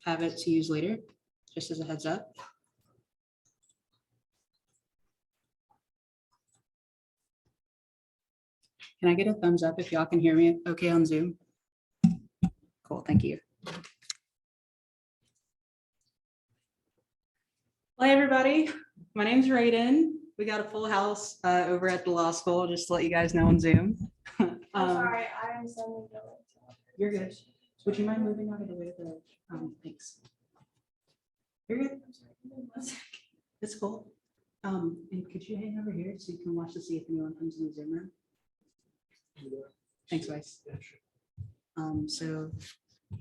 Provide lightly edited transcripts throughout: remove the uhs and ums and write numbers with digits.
have it to use later, just as a heads up. Can I get a thumbs up if y'all can hear me okay on Zoom? Cool, thank you. Hi, everybody. My name's Raiden. We got a full house over at the law school, just to let you guys know on Zoom. I'm sorry, I'm sending the link. You're good. Would you mind moving out of the way of the, thanks. You're good. It's cool. And could you hang over here so you can watch to see if anyone comes in the Zoom room? Thanks, Vice. So I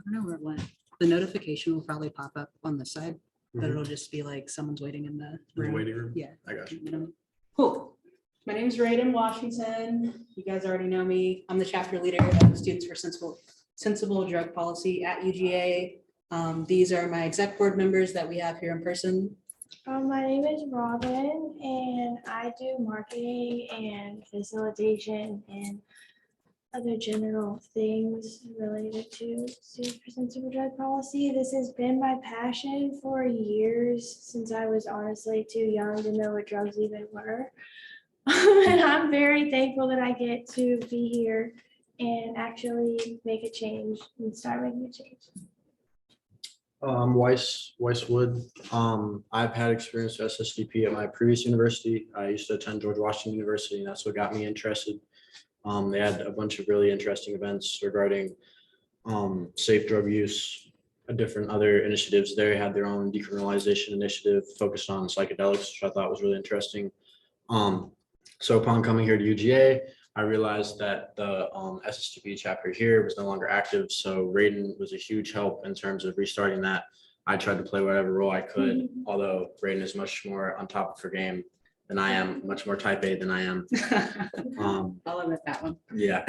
don't know where it went. The notification will probably pop up on this side, but it'll just be like someone's waiting in the room. Waiting room? Yeah. I got you. Cool. My name is Raiden Washington. You guys already know me. I'm the chapter leader of the Students for Sensible Drug Policy at UGA. These are my exec board members that we have here in person. My name is Robin, and I do marketing and facilitation and other general things related to Students for Sensible Drug Policy. This has been my passion for years, since I was honestly too young to know what drugs even were. And I'm very thankful that I get to be here and actually make a change and start making a change. Weiss Wood. I've had experience with SSDP at my previous university. I used to attend George Washington University, and that's what got me interested. They had a bunch of really interesting events regarding safe drug use, different other initiatives. They had their own decriminalization initiative focused on psychedelics, which I thought was really interesting. So upon coming here to UGA, I realized that the SSDP chapter here was no longer active. So Raiden was a huge help in terms of restarting that. I tried to play whatever role I could, although Raiden is much more on top of her game than I am, much more type A than I am. I'll admit that one. Yeah.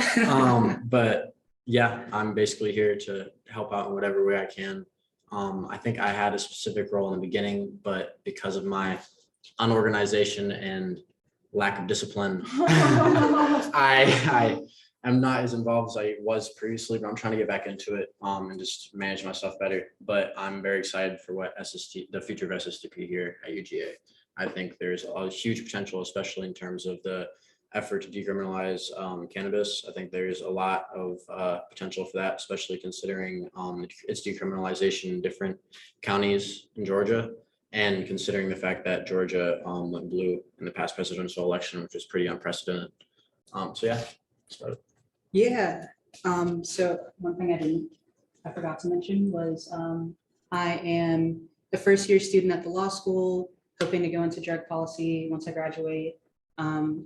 But yeah, I'm basically here to help out in whatever way I can. I think I had a specific role in the beginning, but because of my unorganization and lack of discipline, I am not as involved as I was previously, but I'm trying to get back into it and just manage myself better. But I'm very excited for what the future of SSDP here at UGA. I think there's a huge potential, especially in terms of the effort to decriminalize cannabis. I think there's a lot of potential for that, especially considering its decriminalization in different counties in Georgia, and considering the fact that Georgia went blue in the past presidential election, which was pretty unprecedented. So yeah, that's about it. Yeah. So one thing I forgot to mention was I am the first year student at the law school, hoping to go into drug policy once I graduate.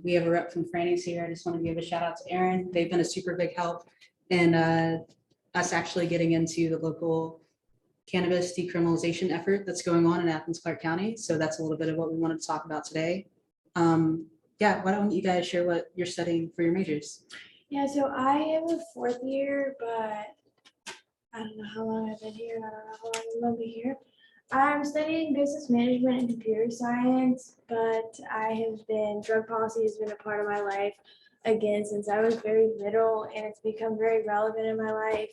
We have a rep from Franny's here. I just want to give a shout out to Aaron. They've been a super big help in us actually getting into the local cannabis decriminalization effort that's going on in Athens, Clarke County. So that's a little bit of what we wanted to talk about today. Yeah, why don't you guys share what you're studying for your majors? Yeah, so I am a fourth year, but I don't know how long I've been here. I don't know how long I'm gonna be here. I'm studying business management and computer science, but drug policy has been a part of my life again since I was very little, and it's become very relevant in my life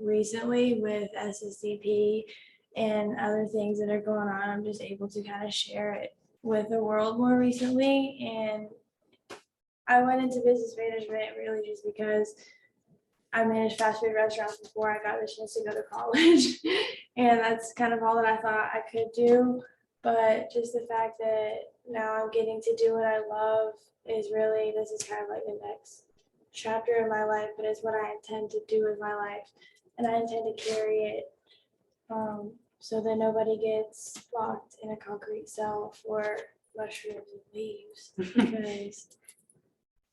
recently with SSDP and other things that are going on. I'm just able to kind of share it with the world more recently. And I went into business management really just because I managed fast food restaurants before I got the chance to go to college. And that's kind of all that I thought I could do. But just the fact that now I'm getting to do what I love is really, this is kind of like the next chapter in my life, but it's what I intend to do with my life. And I intend to carry it so that nobody gets locked in a concrete cell for mushrooms and leaves. Because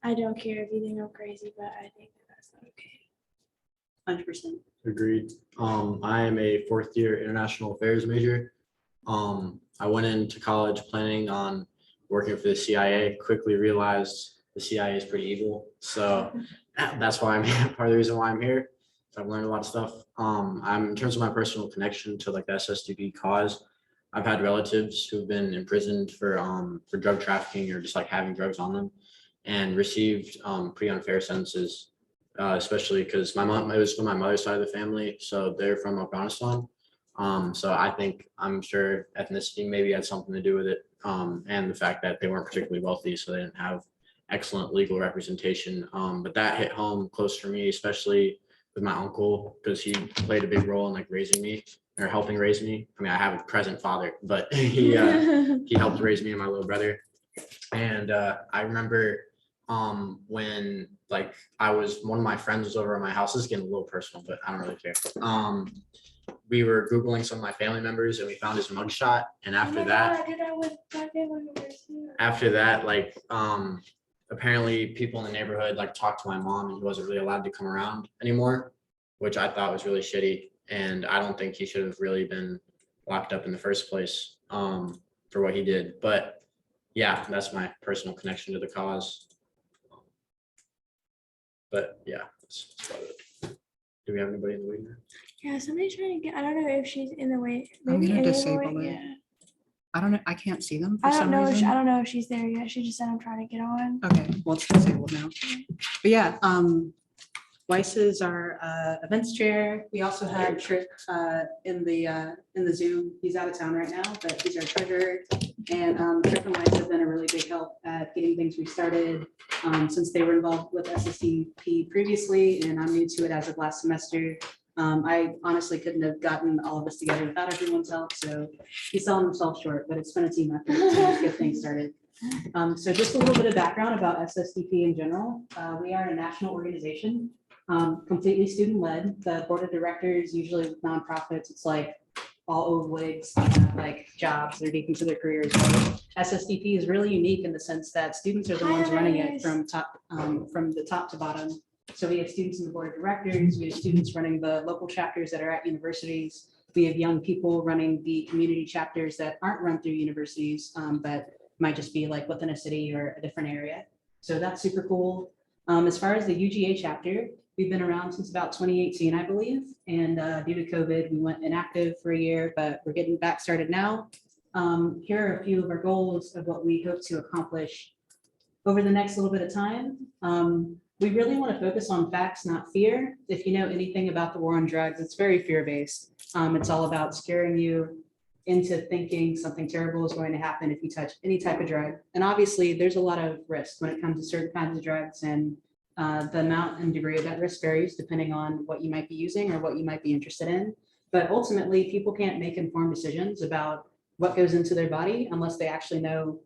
I don't care if you think I'm crazy, but I think that that's not okay. 100%. Agreed. I am a fourth year international affairs major. I went into college planning on working for the CIA, quickly realized the CIA is pretty evil. So that's why I'm here. Part of the reason why I'm here. So I've learned a lot of stuff. In terms of my personal connection to like the SSDP cause, I've had relatives who've been imprisoned for drug trafficking or just like having drugs on them, and received pretty unfair sentences especially because my mom, it was from my mother's side of the family, so they're from Afghanistan. So I'm sure ethnicity maybe had something to do with it, and the fact that they weren't particularly wealthy, so they didn't have excellent legal representation. But that hit home close for me, especially with my uncle, because he played a big role in like raising me or helping raise me. I mean, I have a present father, but he helped raise me and my little brother. And I remember when like one of my friends was over at my house. This is getting a little personal, but I don't really care. We were Googling some of my family members and we found his mugshot. And after that, like apparently people in the neighborhood like talked to my mom and he wasn't really allowed to come around anymore, which I thought was really shitty. And I don't think he should have really been locked up in the first place for what he did. But yeah, that's my personal connection to the cause. But yeah, that's about it. Do we have anybody in the waiting room? Yeah, somebody's trying to get. I don't know if she's in the way. I'm Maybe gonna in the disable way. it. Yeah. I don't know, I can't see them for I don't some know. I reason. don't know if she's there yet. She just said I'm trying to get on. Okay, well, it's disabled now. But yeah, Weiss is our events chair. We also have Trick in the Zoom. He's out of town right now, but he's our treasurer. And Trick and Weiss have been a really big help at getting things restarted since they were involved with SSDP previously, and I'm new to it as of last semester. I honestly couldn't have gotten all of us together without everyone's help, so he's selling himself short, but it's been a team effort to get things started. So just a little bit of background about SSDP in general. We are a national organization, completely student-led. The board of directors, usually with nonprofits, it's like all old wigs, like jobs, they're deep into their careers. But SSDP is really unique in the sense that students are the ones running it from the top to bottom. So we have students in the board of directors, we have students running the local chapters that are at universities. We have young people running the community chapters that aren't run through universities, but might just be like within a city or a different area. So that's super cool. As far as the UGA chapter, we've been around since about 2018, I believe. And due to COVID, we went inactive for a year, but we're getting back started now. Here are a few of our goals of what we hope to accomplish over the next little bit of time. We really want to focus on facts, not fear. If you know anything about the war on drugs, it's very fear-based. It's all about scaring you into thinking something terrible is going to happen if you touch any type of drug. And obviously, there's a lot of risk when it comes to certain kinds of drugs, and the amount and degree of that risk varies depending on what you might be using or what you might be interested in. But ultimately, people can't make informed decisions about what goes into their body unless they actually know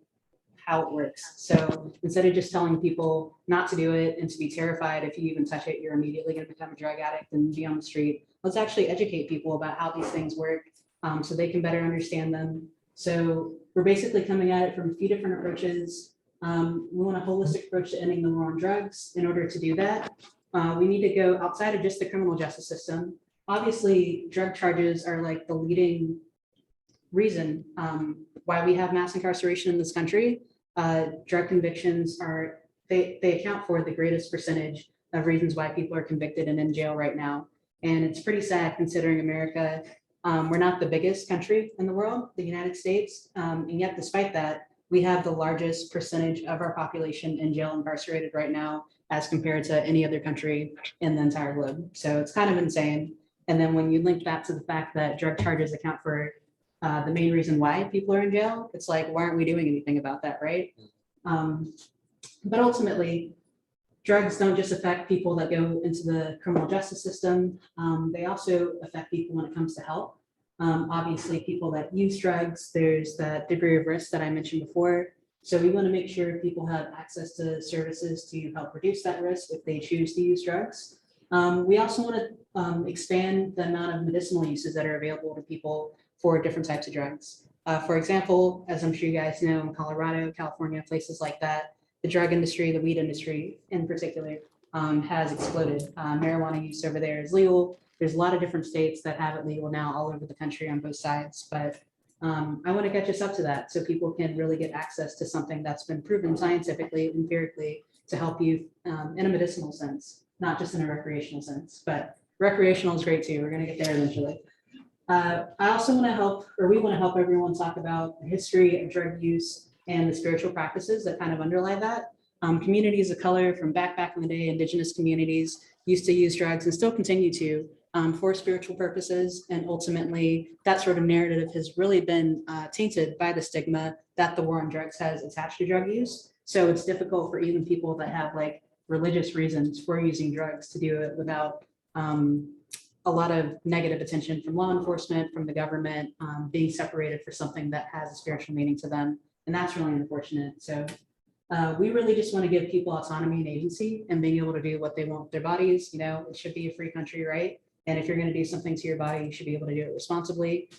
how it works. So instead of just telling people not to do it and to be terrified if you even touch it, you're immediately going to become a drug addict and be on the street. Let's actually educate people about how these things work so they can better understand them. So we're basically coming at it from a few different approaches. We want a holistic approach to ending the war on drugs. In order to do that, we need to go outside of just the criminal justice system. Obviously, drug charges are like the leading reason why we have mass incarceration in this country. Drug convictions they account for the greatest percentage of reasons why people are convicted and in jail right now. And it's pretty sad considering America, we're not the biggest country in the world, the United States. And yet despite that, we have the largest percentage of our population in jail incarcerated right now as compared to any other country in the entire globe. So it's kind of insane. And then when you link that to the fact that drug charges account for the main reason why people are in jail, it's like, why aren't we doing anything about that, right? But ultimately, drugs don't just affect people that go into the criminal justice system. They also affect people when it comes to health. Obviously, people that use drugs, there's that degree of risk that I mentioned before. So we want to make sure people have access to services to help reduce that risk if they choose to use drugs. We also want to expand the amount of medicinal uses that are available to people for different types of drugs. For example, as I'm sure you guys know, in Colorado, California, places like that, the drug industry, the weed industry in particular, has exploded. Marijuana use over there is legal. There's a lot of different states that have it legal now all over the country on both sides. But I want to catch us up to that so people can really get access to something that's been proven scientifically, empirically, to help you in a medicinal sense, not just in a recreational sense. But recreational is great too. We're going to get there eventually. I also want to help, or we want to help everyone talk about the history of drug use and the spiritual practices that kind of underlie that. Communities of color from back in the day, indigenous communities, used to use drugs and still continue to for spiritual purposes. And ultimately, that sort of narrative has really been tainted by the stigma that the war on drugs has attached to drug use. So it's difficult for even people that have like religious reasons for using drugs to do it without a lot of negative attention from law enforcement, from the government, being separated for something that has a spiritual meaning to them. And that's really unfortunate. So we really just want to give people autonomy and agency and being able to do what they want with their bodies. You know, it should be a free country, right? And if you're going to do something to your body, you should be able to do it responsibly.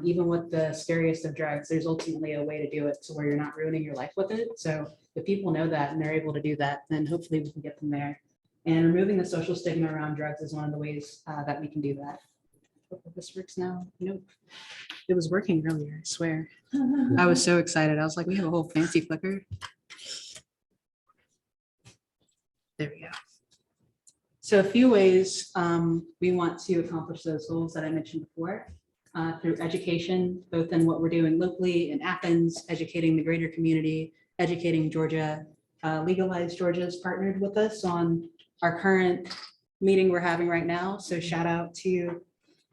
Even with the scariest of drugs, there's ultimately a way to do it to where you're not ruining your life with it. So if people know that and they're able to do that, then hopefully we can get them there. And removing the social stigma around drugs is one of the ways that we can do that. Hopefully this works now. Nope. It was working earlier, I swear. I was so excited. I was like, we have a whole fancy flicker. There we go. So a few ways we want to accomplish those goals that I mentioned before through education, both in what we're doing locally in Athens, educating the greater community, educating Georgia. Legalize Georgia has partnered with us on our current meeting we're having right now. So shout out to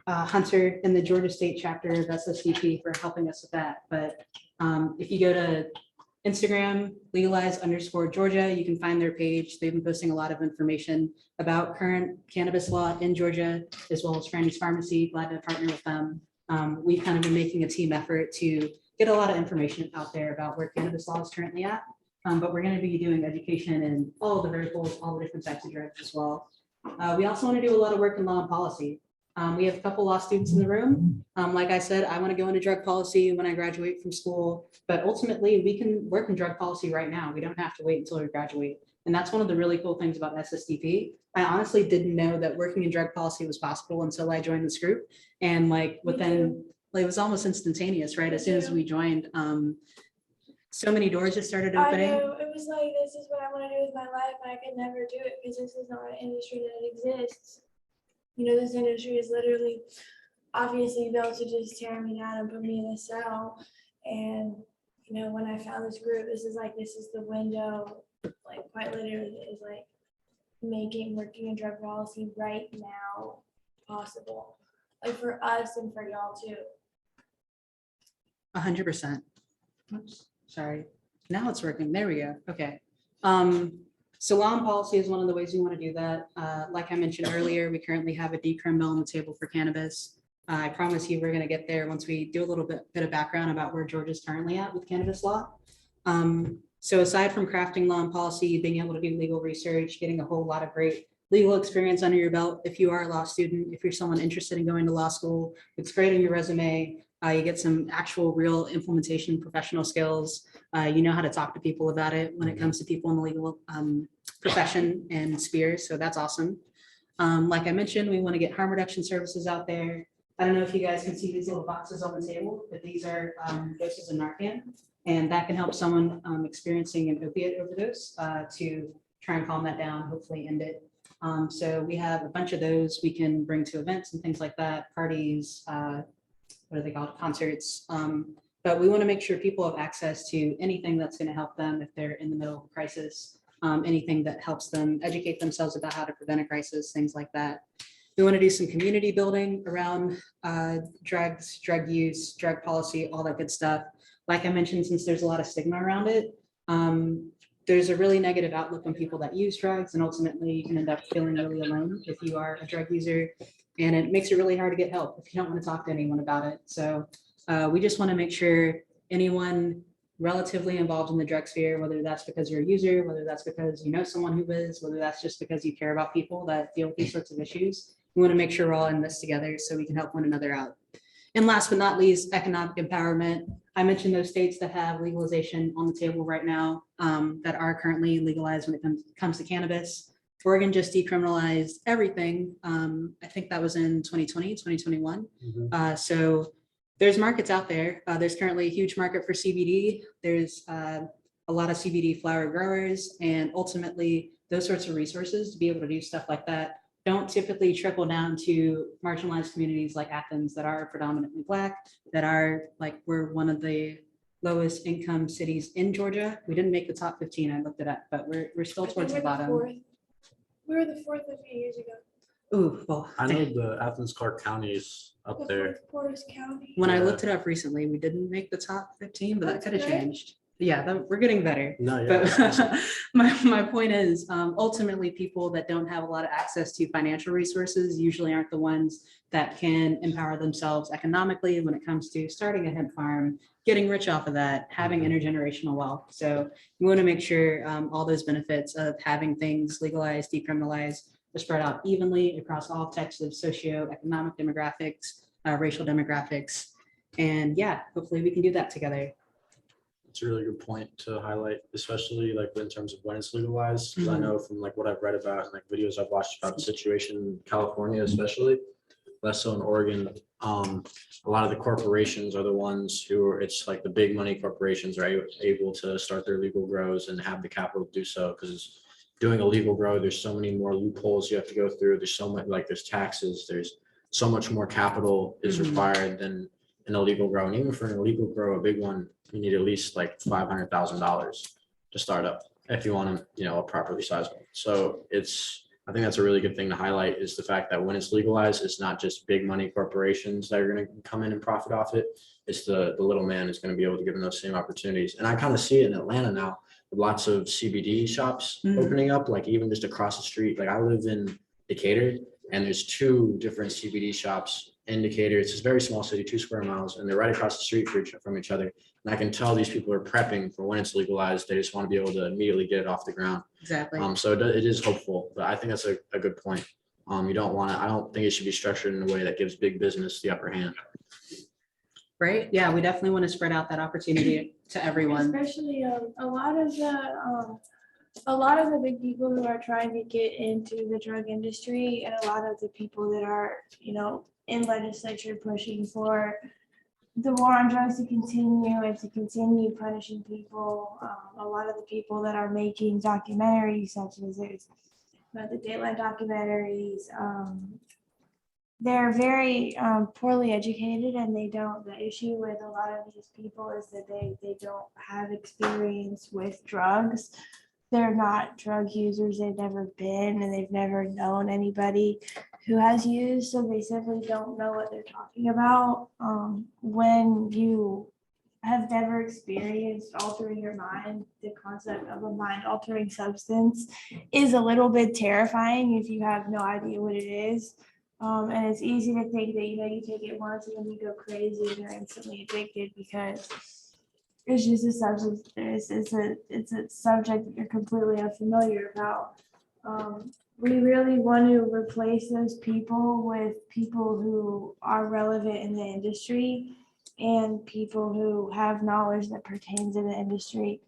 Hunter and the Georgia State chapter of SSDP for helping us with that. But if you go to Instagram, legalize_Georgia, you can find their page. They've been posting a lot of information about current cannabis law in Georgia, as well as Franny's Pharmacy. Glad to partner with them. We've kind of been making a team effort to get a lot of information out there about where cannabis law is currently at. But we're going to be doing education in all the verticals, all the different types of drugs as well. We also want to do a lot of work in law and policy. We have a couple law students in the room. Like I said, I want to go into drug policy when I graduate from school, but ultimately we can work in drug policy right now. We don't have to wait until we graduate. And that's one of the really cool things about SSDP. I honestly didn't know that working in drug policy was possible until I joined this group. And like within, like, it was almost instantaneous, right? As soon as we joined, so many doors just started I opening. know, it was like, this is what I want to do with my life, and I could never do it because this is not an industry that exists. You know, this industry is literally obviously built to just tear me down and put me in a cell. And, you know, when I found this group, this is the window, like quite literally is like making working in drug policy right now possible. Like for us and for y'all too. 100%. Oops, sorry. Now it's working. There we go. Okay. So law and policy is one of the ways we want to do that. Like I mentioned earlier, we currently have a decrim bill on the table for cannabis. I promise you we're going to get there once we do a little bit of background about where Georgia's currently at with cannabis law. So aside from crafting law and policy, being able to do legal research, getting a whole lot of great legal experience under your belt. If you are a law student, if you're someone interested in going to law school, it's great on your resume. You get some actual real implementation professional skills. You know how to talk to people about it when it comes to people in the legal profession and spheres. So that's awesome. Like I mentioned, we want to get harm reduction services out there. I don't know if you guys can see these little boxes on the table, but these are doses of narcan, and that can help someone experiencing an opiate overdose to try and calm that down, hopefully end it. So we have a bunch of those we can bring to events and things like that, parties, what are they called, concerts. But we want to make sure people have access to anything that's going to help them if they're in the middle of a crisis, anything that helps them educate themselves about how to prevent a crisis, things like that. We want to do some community building around drugs, drug use, drug policy, all that good stuff. Like I mentioned, since there's a lot of stigma around it, there's a really negative outlook on people that use drugs, and ultimately you can end up feeling really alone if you are a drug user, and it makes it really hard to get help if you don't want to talk to anyone about it. So we just want to make sure anyone relatively involved in the drug sphere, whether that's because you're a user, whether that's because you know someone who is, whether that's just because you care about people that deal with these sorts of issues, we want to make sure we're all in this together so we can help one another out. And last but not least, economic empowerment. I mentioned those states that have legalization on the table right now that are currently legalized when it comes to cannabis. Oregon just decriminalized everything. I think that was in 2020, 2021. So there's markets out there. There's currently a huge market for CBD. There's a lot of CBD flower growers, and ultimately those sorts of resources to be able to do stuff like that don't typically trickle down to marginalized communities like Athens that are predominantly Black, that are like, we're one of the lowest income cities in Georgia. We didn't make the top 15, I looked it up, but we're still towards the bottom. We were the fourth a few years ago. Ooh, well, I know the Athens Clark County is up The there. fourth poorest county. when I Yeah. looked it up recently, we didn't make the top 15, but that That's could have great. changed. Yeah, we're getting better. No, yeah. that's awesome. But my point is, ultimately, people that don't have a lot of access to financial resources usually aren't the ones that can empower themselves economically when it comes to starting a hemp farm, getting rich off of that, having Mhm. intergenerational wealth. So we want to make sure all those benefits of having things legalized, decriminalized, are spread out evenly across all types of socioeconomic demographics, racial demographics. And yeah, hopefully we can do that together. It's a really good point to highlight, especially like in terms of when it's legalized. Because I Mhm. know from like what I've read about and like videos I've watched about the situation in California, especially less so in Oregon. A lot of the corporations are the ones who are, it's like the big money corporations are able to start their legal grows and have the capital to do so. Because doing a legal grow, there's so many more loopholes you have to go through. There's so much, like there's taxes, there's so much more capital is Mhm. required than an illegal grow. And even for an illegal grow, a big one, you need at least like $500,000 to start up if you want to, a properly sized one. So I think that's a really good thing to highlight is the fact that when it's legalized, it's not just big money corporations that are going to come in and profit off it. It's the little man is going to be able to give them those same opportunities. And I kind of see it in Atlanta now with lots of CBD shops Mhm. opening up, like even just across the street. Like I live in Decatur and there's two different CBD shops in Decatur. It's a very small city, 2 square miles, and they're right across the street from each other. And I can tell these people are prepping for when it's legalized. They just want to be able to immediately get it off the ground. Exactly. So it is hopeful, but I think that's a good point. I don't think it should be structured in a way that gives big business the upper hand. Right? Yeah, we definitely want to spread out that opportunity to everyone. Especially a lot of the big people who are trying to get into the drug industry, and a lot of the people that are, in legislature pushing for the war on drugs to continue and to continue punishing people. A lot of the people that are making documentaries, such as there's the Dateline documentaries, they're very poorly educated, and the issue with a lot of these people is that they don't have experience with drugs. They're not drug users, they've never been, and they've never known anybody who has used, so they simply don't know what they're talking about. When you have never experienced altering your mind, the concept of a mind-altering substance is a little bit terrifying if you have no idea what it is. And it's easy to think that, you take it once and then you go crazy and you're instantly addicted because it's just a subject. It's a subject that you're completely unfamiliar about. We really want to replace those people with people who are relevant in the industry and people who have knowledge that pertains to the industry.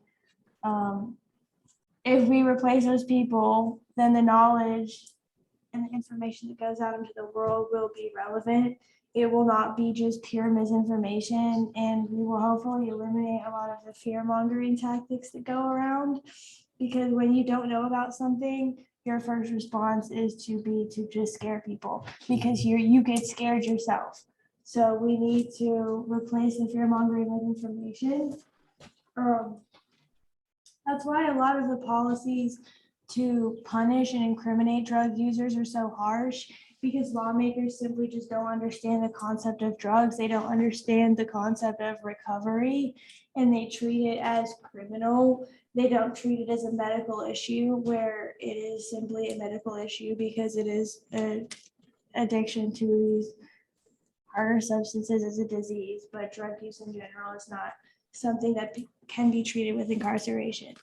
If we replace those people, then the knowledge and the information that goes out into the world will be relevant. It will not be just pure misinformation, and we will hopefully eliminate a lot of the fear mongering tactics that go around. Because when you don't know about something, your first response is to just scare people because you get scared yourself. So we need to replace the fear mongering with information. That's why a lot of the policies to punish and incriminate drug users are so harsh, because lawmakers simply just don't understand the concept of drugs. They don't understand the concept of recovery, and they treat it as criminal. They don't treat it as a medical issue, where it is simply a medical issue because it is an addiction to these harder substances as a disease, but drug use in general is not something that can be treated with incarceration.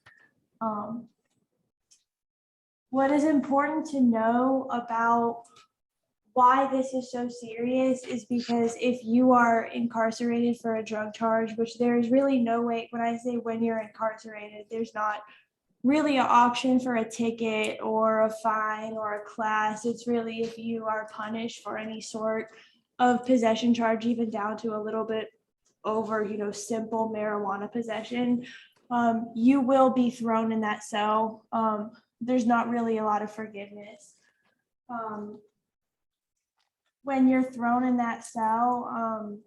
What is important to know about why this is so serious is because if you are incarcerated for a drug charge, which there is really no way, when I say when you're incarcerated, there's not really an option for a ticket or a fine or a class. It's really if you are punished for any sort of possession charge, even down to a little bit over, simple marijuana possession, you will be thrown in that cell. There's not really a lot of forgiveness. When you're thrown in that cell,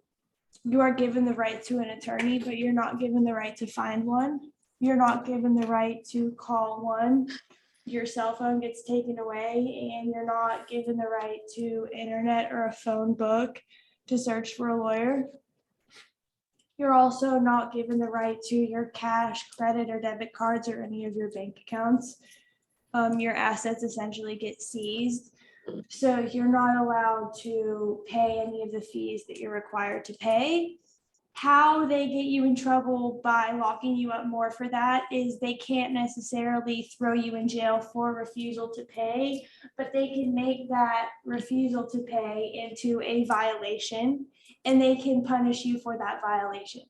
you are given the right to an attorney, but you're not given the right to find one. You're not given the right to call one. your cell phone gets taken away and you're not given the right to internet or a phone book to search for a lawyer. You're also not given the right to your cash, credit, or debit cards or any of your bank accounts. Your assets essentially get seized. So you're not allowed to pay any of the fees that you're required to pay. How they get you in trouble by locking you up more for that is they can't necessarily throw you in jail for refusal to pay, but they can make that refusal to pay into a violation and they can punish you for that violation.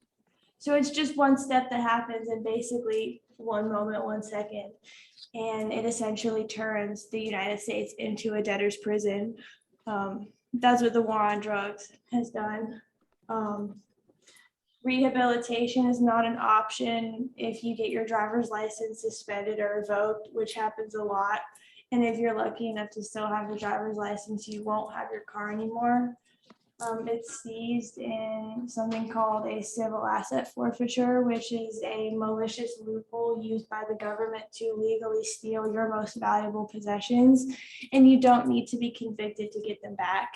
So it's just one step that happens in basically 1 moment, 1 second. And it essentially turns the United States into a debtor's prison. That's what the war on drugs has done. Rehabilitation is not an option if you get your driver's license suspended or revoked, which happens a lot. And if you're lucky enough to still have your driver's license, you won't have your car anymore. It's seized in something called a civil asset forfeiture, which is a malicious loophole used by the government to legally steal your most valuable possessions, and you don't need to be convicted to get them back.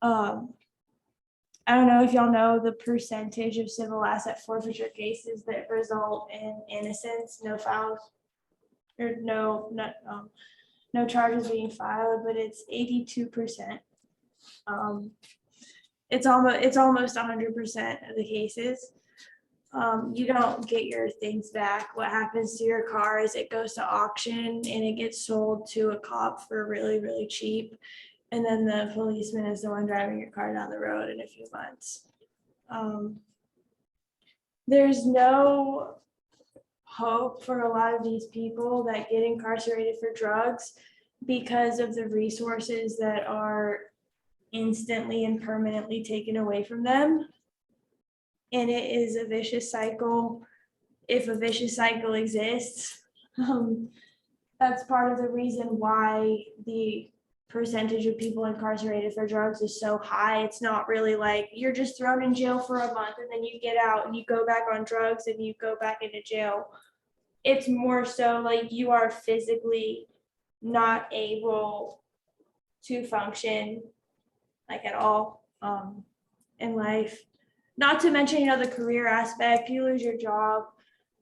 I don't know if y'all know the percentage of civil asset forfeiture cases that result in innocence, no files, or no charges being filed, but it's 82%. It's almost 100% of the cases. You don't get your things back. What happens to your car is it goes to auction and it gets sold to a cop for really, really cheap. And then the policeman is the one driving your car down the road in a few months. There's no hope for a lot of these people that get incarcerated for drugs because of the resources that are instantly and permanently taken away from them. And it is a vicious cycle. If a vicious cycle exists, that's part of the reason why the percentage of people incarcerated for drugs is so high. It's not really like you're just thrown in jail for a month and then you get out and you go back on drugs and you go back into jail. It's more so like you are physically not able to function like at all in life. Not to mention, the career aspect, you lose your job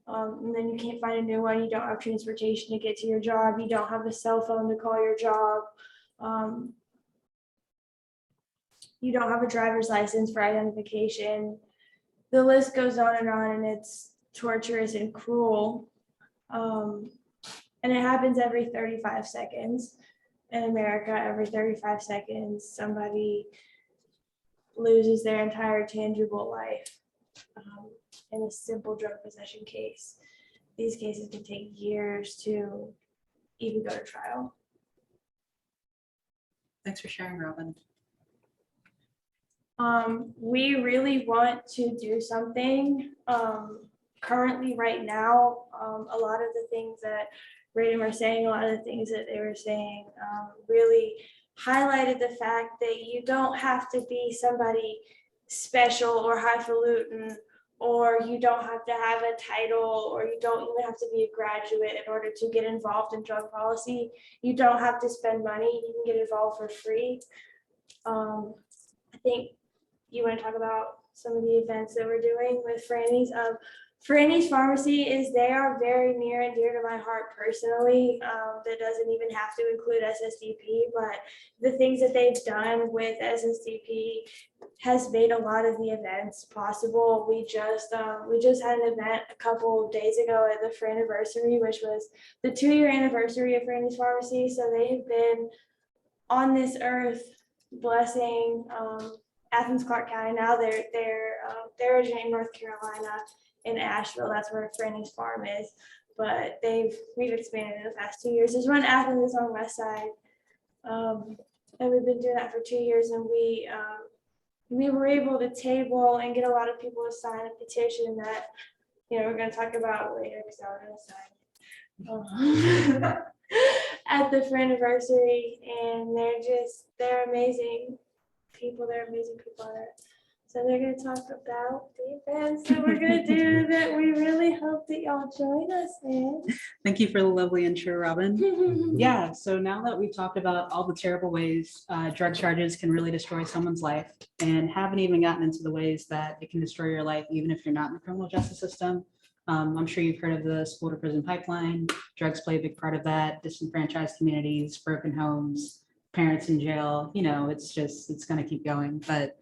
and then you can't find a new one. You don't have transportation to get to your job. You don't have a cell phone to call your job. You don't have a driver's license for identification. The list goes on, and it's torturous and cruel. And it happens every 35 seconds. In America, every 35 seconds, somebody loses their entire tangible life in a simple drug possession case. These cases can take years to even go to trial. Thanks for sharing, Robin. We really want to do something currently right now. A lot of the things that Radom are saying, a lot of the things that they were saying really highlighted the fact that you don't have to be somebody special or highfalutin, or you don't have to have a title, or you don't even have to be a graduate in order to get involved in drug policy. You don't have to spend money. You can get involved for free. I think you want to talk about some of the events that we're doing with Franny's. Franny's Pharmacy they are very near and dear to my heart personally. That doesn't even have to include SSDP, but the things that they've done with SSDP has made a lot of the events possible. We just had an event a couple of days ago at the Franniversary, which was the 2-year anniversary of Franny's Pharmacy. So they've been on this earth blessing Athens, Clark County. Now they're originally in North Carolina, in Asheville. That's where Franny's farm is, but we've expanded in the past 2 years. There's one in Athens that's on West Side, and we've been doing that for 2 years. And we were able to table and get a lot of people to sign a petition that we're going to talk about later because I was going to sign at the Franniversary, and they're amazing people. They're amazing people there. So they're gonna talk about the events that we're gonna do that we really hope that y'all join us in. Thank you for the lovely intro, Robin. Yeah, so now that we've talked about all the terrible ways drug charges can really destroy someone's life, and haven't even gotten into the ways that it can destroy your life even if you're not in the criminal justice system. I'm sure you've heard of the school to prison pipeline. Drugs play a big part of that. Disenfranchised communities, broken homes, parents in jail. It's going to keep going. But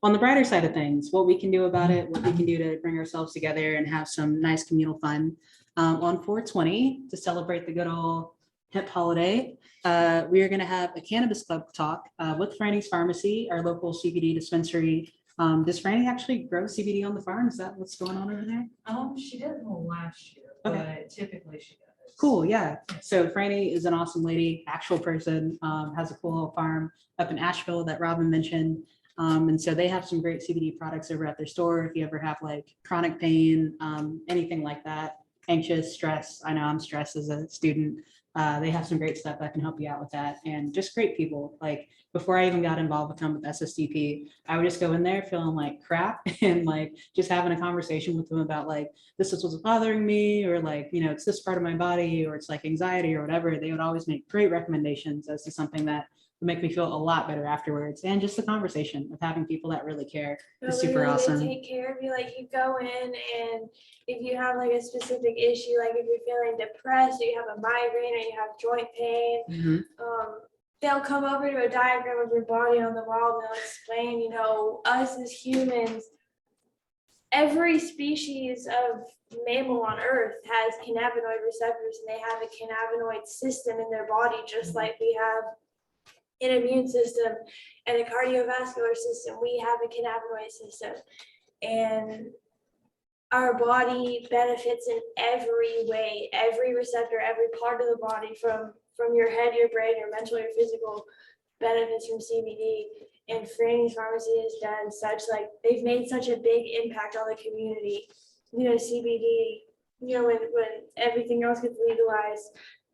on the brighter side of things, what we can do about it, what we can do to bring ourselves together and have some nice communal fun. On 4/20, to celebrate the good old H.E.M.P holiday, we are going to have a cannabis club talk with Franny's Pharmacy, our local CBD dispensary. Does Franny actually grow CBD on the farm? Is that what's going on over there? She didn't last year, Okay. but typically she does. Cool, yeah. So Franny is an awesome lady, actual person, has a cool little farm up in Asheville that Robin mentioned. And so they have some great CBD products over at their store. If you ever have like chronic pain, anything like that, anxious, stress. I know I'm stressed as a student. They have some great stuff that can help you out with that, and just great people. Like before I even got involved with them with SSDP, I would just go in there feeling like crap and like just having a conversation with them about like, this is what's bothering me, or like, it's this part of my body, or it's like anxiety or whatever. They would always make great recommendations as to something that would make me feel a lot better afterwards. And just the conversation of having people that really care is super Literally, awesome. They take care of you. Like you go in, and if you have like a specific issue, like if you're feeling depressed, or you have a migraine, or you have joint pain, Mhm. they'll come over to a diagram of your body on the wall, and they'll explain, us as humans, every species of mammal on Earth has cannabinoid receptors, and they have a cannabinoid system in their body, just like we have an immune system and a cardiovascular system. We have a cannabinoid system, and our body benefits in every way, every receptor, every part of the body, from your head, your brain, your mental, your physical, benefits from CBD. And Franny's Pharmacy has done they've made such a big impact on the community. CBD, when everything else gets legalized,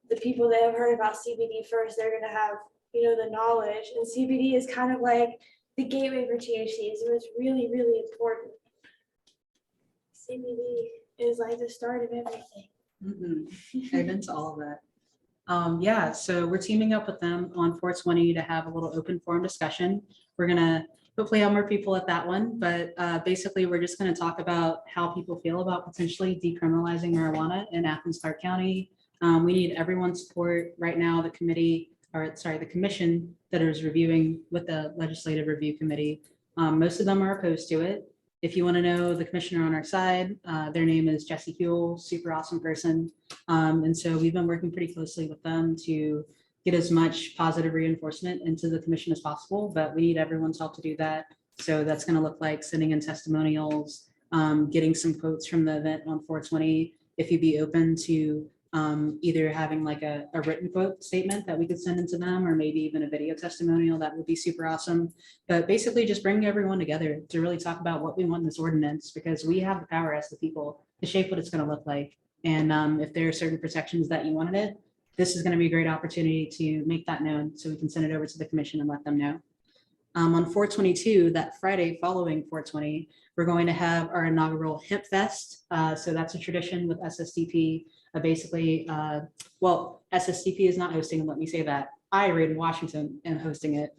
the people that have heard about CBD first, they're gonna have, the knowledge. And CBD is kind of like the gateway for THC, so it's really, really important. CBD is like the start of everything. I've been to all of that. Yeah, so we're teaming up with them on 4/20 to have a little open forum discussion. We're gonna hopefully have more people at that one, but basically we're just gonna talk about how people feel about potentially decriminalizing marijuana in Athens, Clark County. We need everyone's support right now. The commission that is reviewing with the Legislative Review Committee. Most of them are opposed to it. If you want to know the commissioner on our side, their name is Jesse Huell, super awesome person. And so we've been working pretty closely with them to get as much positive reinforcement into the commission as possible, but we need everyone's help to do that. So that's going to look like sending in testimonials, getting some quotes from the event on 4/20. If you'd be open to either having like a written quote statement that we could send into them, or maybe even a video testimonial, that would be super awesome. But basically just bring everyone together to really talk about what we want in this ordinance, because we have the power as the people to shape what it's going to look like. And if there are certain protections that you wanted it, this is going to be a great opportunity to make that known, so we can send it over to the commission and let them know. On 4/22, that Friday following 4/20, we're going to have our inaugural H.E.M.P Fest. So that's a tradition with SSDP. SSDP is not hosting, let me say that. I, Raiden Washington, am hosting it.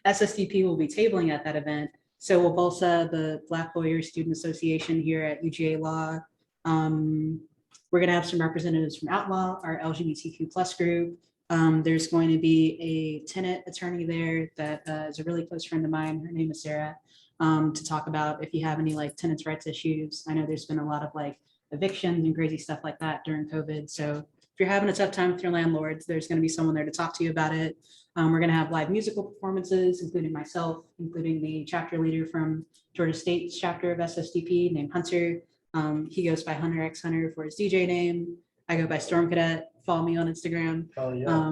SSDP will be tabling at that event. So will BOLSA, the Black Lawyers Student Association here at UGA Law. We're going to have some representatives from Outlaw, our LGBTQ plus group. There's going to be a tenant attorney there that is a really close friend of mine. Her name is Sarah, to talk about if you have any like tenants' rights issues. I know there's been a lot of like evictions and crazy stuff like that during COVID. So if you're having a tough time with your landlords, there's going to be someone there to talk to you about it. We're going to have live musical performances, including myself, including the chapter leader from Georgia State's chapter of SSDP named Hunter. He goes by Hunter X Hunter for his DJ name. I go by Storm Cadet. Follow me on Instagram. Oh, yeah.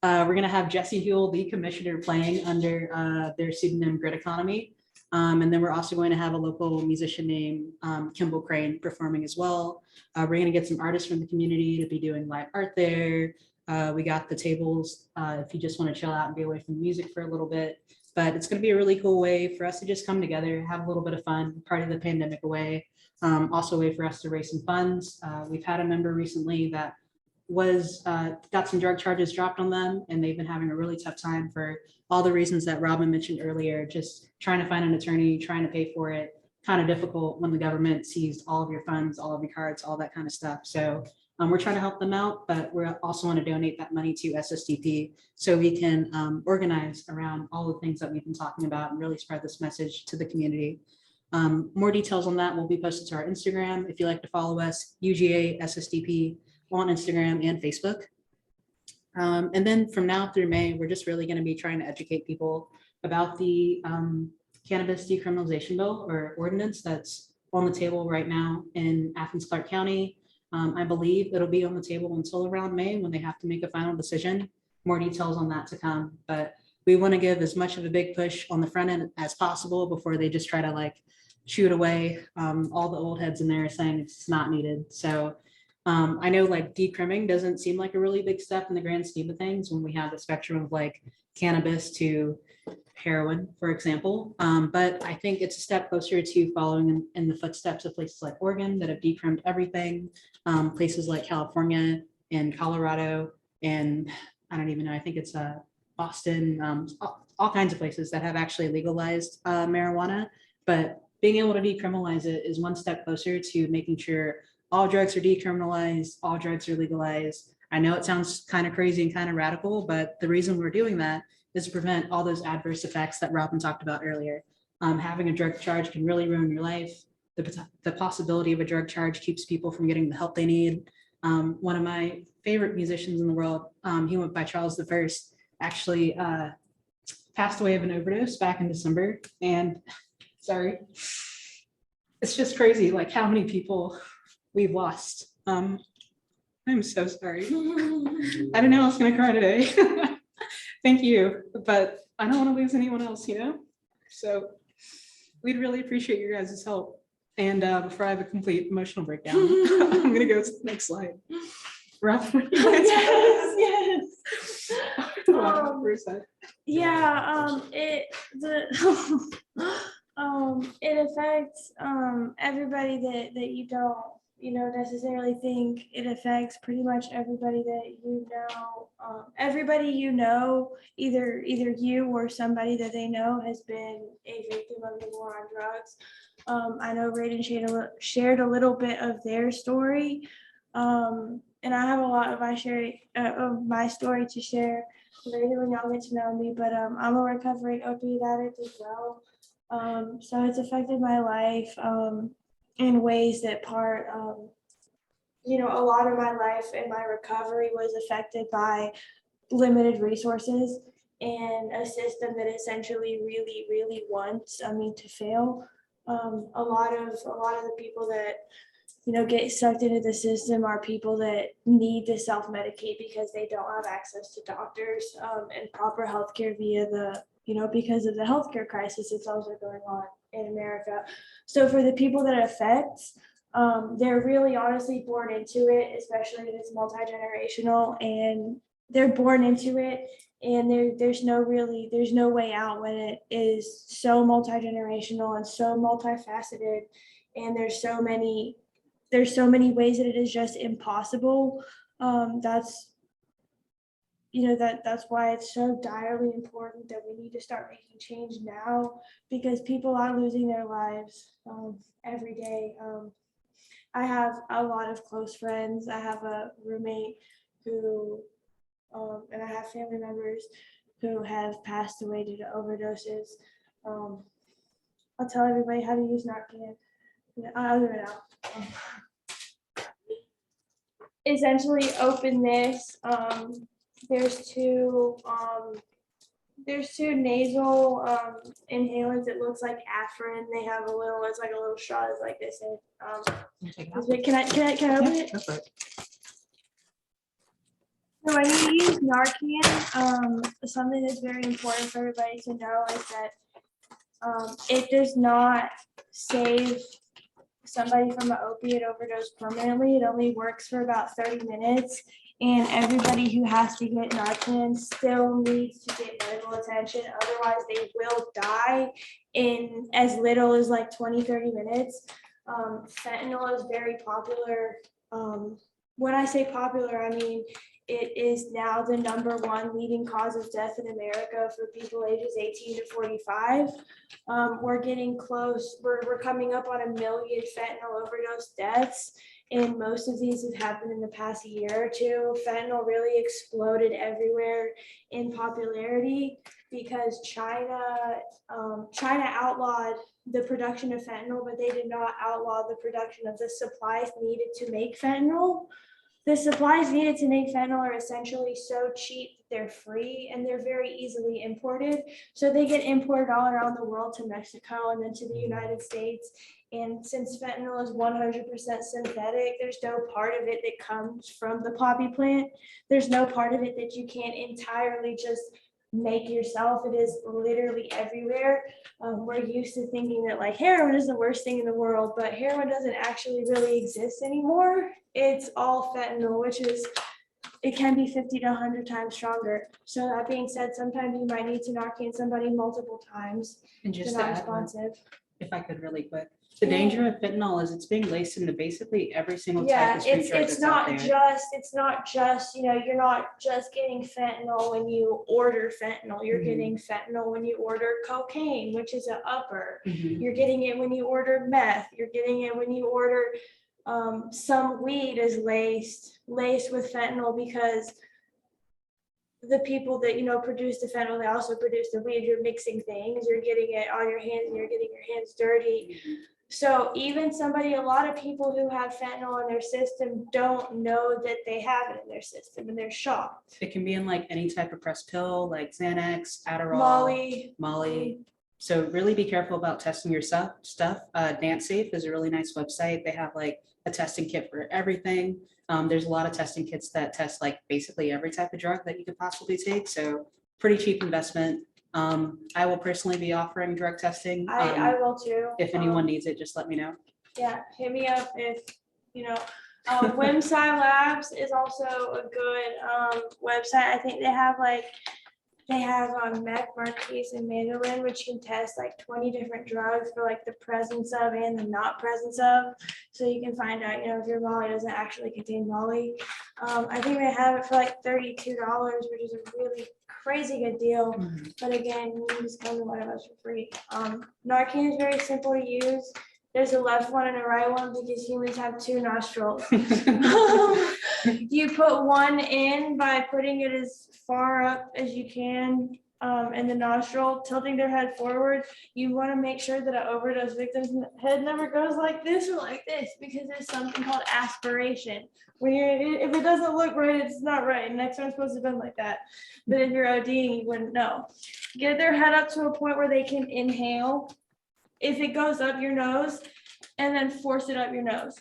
We're going to have Jesse Huell, the commissioner, playing under their pseudonym Grid Economy. And then we're also going to have a local musician named Kimball Crane performing as well. We're going to get some artists from the community to be doing live art there. We got the tables if you just want to chill out and be away from music for a little bit. but it's going to be a really cool way for us to just come together, have a little bit of fun, party the pandemic away. Also a way for us to raise some funds. We've had a member recently that got some drug charges dropped on them, and they've been having a really tough time for all the reasons that Robin mentioned earlier, just trying to find an attorney, trying to pay for it, kind of difficult when the government seized all of your funds, all of your cards, all that kind of stuff. So we're trying to help them out, but we also want to donate that money to SSDP so we can organize around all the things that we've been talking about and really spread this message to the community. More details on that will be posted to our Instagram. If you like to follow us, UGA SSDP on Instagram and Facebook. And then from now through May, we're just really going to be trying to educate people about the cannabis decriminalization bill or ordinance that's on the table right now in Athens, Clarke County. I believe it'll be on the table until around May when they have to make a final decision. More details on that to come, but we want to give as much of a big push on the front end as possible before they just try to like shoot away all the old heads in there saying it's not needed. So I know like decrimming doesn't seem like a really big step in the grand scheme of things when we have the spectrum of like cannabis to heroin, for example. But I think it's a step closer to following in the footsteps of places like Oregon that have decrimmed everything, places like California and Colorado, and I don't even know, I think it's Boston, all kinds of places that have actually legalized marijuana. But being able to decriminalize it is one step closer to making sure all drugs are decriminalized, all drugs are legalized. I know it sounds kind of crazy and kind of radical, but the reason we're doing that is to prevent all those adverse effects that Robin talked about earlier. Having a drug charge can really ruin your life. The possibility of a drug charge keeps people from getting the help they need. One of my favorite musicians in the world, he went by Charles I, actually passed away of an overdose back in December. And sorry, it's just crazy like how many people we've lost. I'm so sorry. I didn't know I was gonna cry today. Thank you, but I don't want to lose anyone else, you know? So we'd really appreciate your guys' help. And before I have a complete emotional breakdown, I'm gonna go to the next slide. Rough. Yes. Wow, for a sec. Yeah, it affects everybody that you don't necessarily think. It affects pretty much everybody that you know. Everybody you know, either you or somebody that they know has been a victim of the war on drugs. I know Raiden shared a little bit of their story, and I have a lot of my story to share later when y'all get to know me. But I'm a recovering opiate addict as well, so it's affected my life in ways that a lot of my life and my recovery was affected by limited resources and a system that essentially really, really wants me to fail. A lot of the people that get sucked into the system are people that need to self-medicate because they don't have access to doctors and proper healthcare because of the healthcare crisis that's also going on in America. So for the people that it affects, they're really honestly born into it, especially if it's multi-generational, and they're born into it, and there's no way out when it is so multi-generational and so multifaceted, and there's so many ways that it is just impossible. That's why it's so direly important that we need to start making change now, because people are losing their lives every day. I have a lot of close friends. I have a roommate who, and I have family members who have passed away due to overdoses. I'll tell everybody how to use narcan. I'll do it out. Essentially, open this. There's two nasal inhalants. It looks like Afrin. They have it's like a little shot. It's like this. Can I open it? So when you use narcan, something that's very important for everybody to know is that it does not save somebody from an opiate overdose permanently. It only works for about 30 minutes. And everybody who has to get Narcan still needs to get medical attention, otherwise they will die in as little as like 20-30 minutes. Fentanyl is very popular. When I say popular, I mean it is now the #1 leading cause of death in America for people ages 18 to 45. We're getting close. We're coming up on 1 million fentanyl overdose deaths, and most of these have happened in the past year or two. Fentanyl really exploded everywhere in popularity because China outlawed the production of fentanyl, but they did not outlaw the production of the supplies needed to make fentanyl. The supplies needed to make fentanyl are essentially so cheap that they're free and they're very easily imported. So they get imported all around the world to Mexico and then to the United States. And since fentanyl is 100% synthetic, there's no part of it that comes from the poppy plant. There's no part of it that you can't entirely just make yourself. It is literally everywhere. We're used to thinking that like heroin is the worst thing in the world, but heroin doesn't actually really exist anymore. It's all fentanyl, which is, it can be 50 to 100 times stronger. So that being said, sometimes you might need to Narcan somebody multiple times. And They're just to not add one, responsive. if I could really quick, the danger of fentanyl is it's being laced into basically every single type of street drug It's that's out not there. just, you're not just getting fentanyl when you order fentanyl. You're Mhm. getting fentanyl when you order cocaine, which is an upper. Mhm. You're getting it when you order meth. You're getting it when you order, some weed is laced with fentanyl because the people that, produce the fentanyl, they also produce the weed. You're mixing things, you're getting it on your hands and you're getting your hands dirty. So even a lot of people who have fentanyl in their system don't know that they have it in their system and they're shocked. It can be in like any type of pressed pill, like Xanax, Adderall, Molly. So really be careful about testing your stuff. Dance Safe is a really nice website. They have like a testing kit for everything. There's a lot of testing kits that test like basically every type of drug that you could possibly take. So pretty cheap investment. I will personally be offering drug testing. I will too. If anyone needs it, just let me know. Yeah, hit me up if, WIMSI Labs is also a good website. I think they have Meth, Marquise, and Mandolin, which can test like 20 different drugs for like the presence of and the not presence of. So you can find out, if your Molly doesn't actually contain Molly. I think they have it for like $32, which is a really crazy good deal. But again, you can just come to one of us for free. Narcan is very simple to use. There's a left one and a right one because humans have 2 nostrils. You put one in by putting it as far up as you can in the nostril, tilting their head forward. You want to make sure that an overdose victim's head never goes like this or like this because there's something called aspiration. If it doesn't look right, it's not right. Next one's supposed to have been like that. But if you're ODing, you wouldn't know. Get their head up to a point where they can inhale. If it goes up your nose, and then force it up your nose.